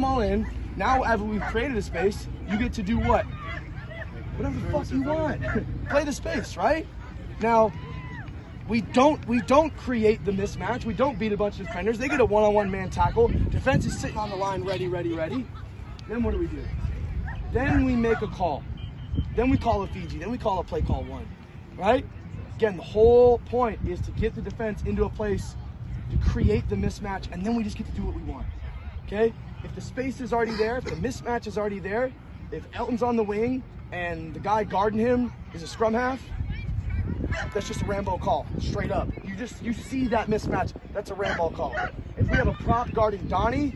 them all in. Now, after we've created a space, you get to do what? Whatever the fuck you want. Play the space, right? Now, we don't create the mismatch. We don't beat a bunch of defenders. They get a one-on-one man tackle. Defense is sitting on the line, ready. Then what do? Then we make a call. Then we call a Fiji. Then we call a play call 1, right? Again, the whole point is to get the defense into a place to create the mismatch, and then we just get to do what we want, okay? If the space is already there, if the mismatch is already there, if Elton's on the wing and the guy guarding him is a scrum half, that's just a Rambo call, straight up. You see that mismatch, that's a Rambo call. If we have a prop guarding Donnie,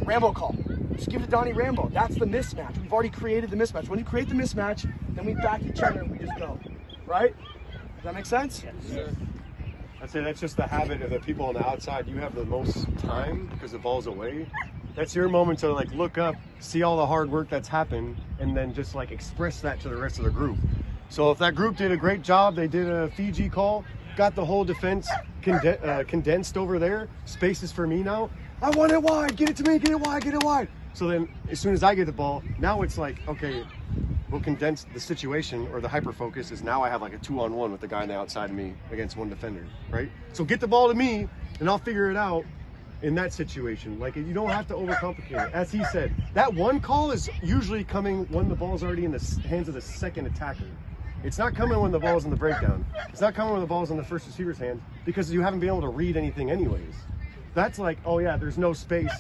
Rambo call. Just give it to Donnie Rambo. That's the mismatch. We've already created the mismatch. When you create the mismatch, then we back each other and we just go, right? Does that make sense? Yes. I'd say that's just the habit of the people on the outside. You have the most time because the ball's away. That's your moment to like look up, see all the hard work that's happened, and then just like express that to the rest of the group. So if that group did a great job, they did a Fiji call, got the whole defense condensed over there, spaces for me now. I want it wide, get it to me, get it wide. So then as soon as I get the ball, now it's like, okay, we'll condense the situation, or the hyper focus is now I have like a 2-on-1 with the guy on the outside of me against one defender, right? So get the ball to me and I'll figure it out in that situation. Like, you don't have to overcomplicate it. As he said, that one call is usually coming when the ball's already in the hands of the second attacker. It's not coming when the ball's in the breakdown. It's not coming when the ball's in the first receiver's hand, because you haven't been able to read anything anyways. That's like, oh yeah, there's no space.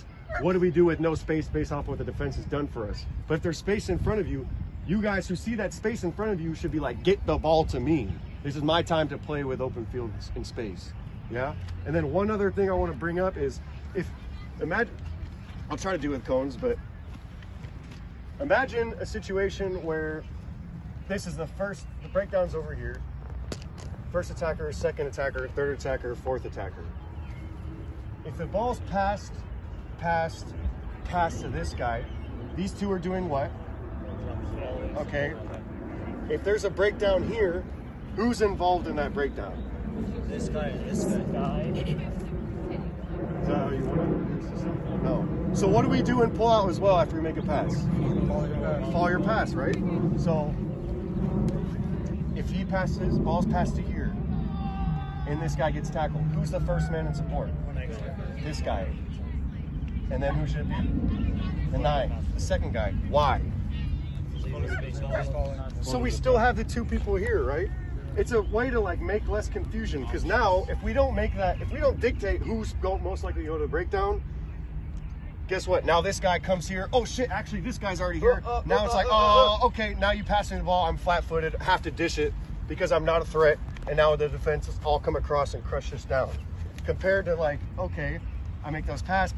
What do we do with no space based off what the defense has done for us? But if there's space in front of you, you guys who see that space in front of you should be like, get the ball to me. This is my time to play with open field in space. Yeah? And then one other thing I want to bring up is, imagine, I'll try to do it with cones, but imagine a situation where this is the breakdown's over here. First attacker, second attacker, third attacker, fourth attacker. If the ball's passed to this guy, these two are doing what? Okay. If there's a breakdown here, who's involved in that breakdown? This guy and this guy. Is that how you want it? No. So what do we do in pull out as well after we make a pass? Follow your pass, right? So if he passes, ball's passed to here, and this guy gets tackled, who's the first man in support? This guy. And then who should it be? The 9, the second guy. Why? So we still have the two people here, right? It's a way to like make less confusion, because now if we don't dictate who's most likely to go to the breakdown, guess what? Now this guy comes here. Oh shit, actually this guy's already here. Now it's like, oh, okay, now you pass me the ball, I'm flat-footed, have to dish it because I'm not a threat, and now the defense has all come across and crush this down. Compared to like, okay, I make those pass,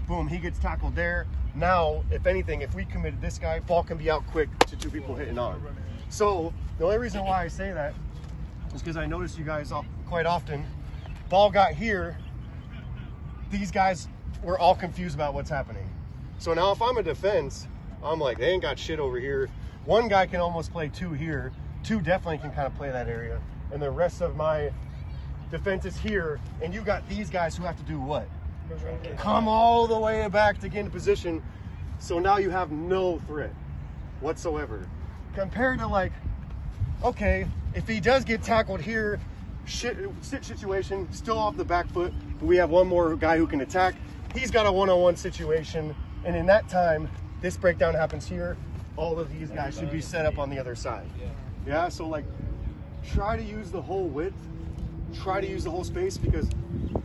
boom, he gets tackled there. Now, if anything, if we committed this guy, ball can be out quick to two people hitting on. So the only reason why I say that is because I notice you guys quite often, ball got here, these guys were all confused about what's happening. So now if I'm a defense, I'm like, they ain't got shit over here. One guy can almost play 2 here. 2 definitely can kind of play that area. And the rest of my defense is here, and you got these guys who have to do what? Come all the way back to get into position. So now you have no threat whatsoever. Compared to like, okay, if he does get tackled here, sit situation, still off the back foot, but we have one more guy who can attack. He's got a one-on-one situation, and in that time, this breakdown happens here. All of these guys should be set up on the other side. Yeah, so like, try to use the whole width, try to use the whole space, because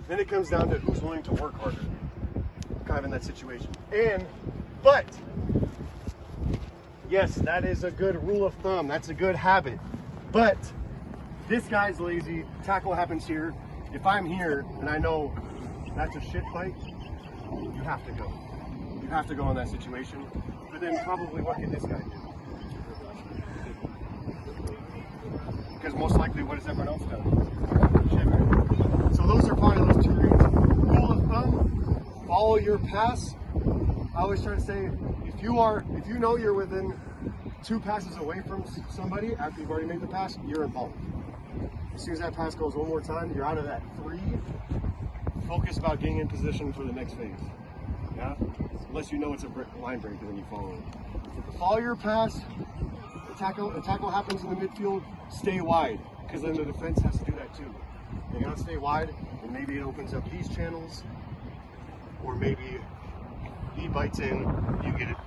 then it comes down to who's willing to work harder, kind of in that situation. But, yes, that is a good rule of thumb. That's a good habit. But this guy's lazy, tackle happens here. If I'm here and I know that's a shit fight, you have to go. You have to go in that situation. But then probably what can this guy do? Because most likely, what has everyone else done? So those are probably those 2 reasons. Rule of thumb, follow your pass. I always try to say, if you know you're within 2 passes away from somebody after you've already made the pass, you're involved. As soon as that pass goes one more time, you're out of that 3. Focus about getting in position for the next phase. Yeah? Unless you know it's a line break and then you follow it. Follow your pass. The tackle happens in the midfield. Stay wide, because then the defense has to do that too. They gotta stay wide, and maybe it opens up these channels, or maybe he bites in, you get it.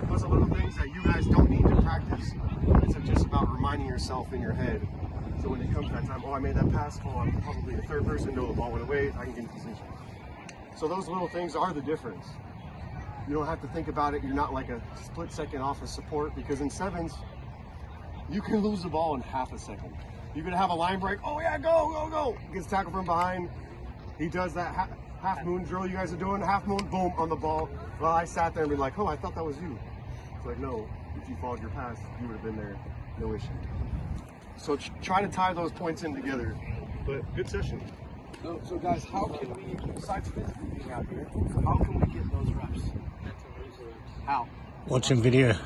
Those are little things that you guys don't need to practice. It's just about reminding yourself in your head. So when it comes to that time, oh, I made that pass, oh, I'm probably the third person, no, the ball went away, I can get in position. So those little things are the difference. You don't have to think about it. You're not like a split second off of support, because in sevens, you can lose the ball in half a second. You're gonna have a line break, oh yeah, go, go, go. Gets tackled from behind. He does that half moon drill you guys are doing, half moon, boom, on the ball. Well, I sat there and be like, oh, I thought that was you. It's like, no, if you followed your pass, you would have been there, no issue. So try to tie those points in together. But good session. So guys, how can we, besides physically being out here, how can we get those reps? How? Watching video.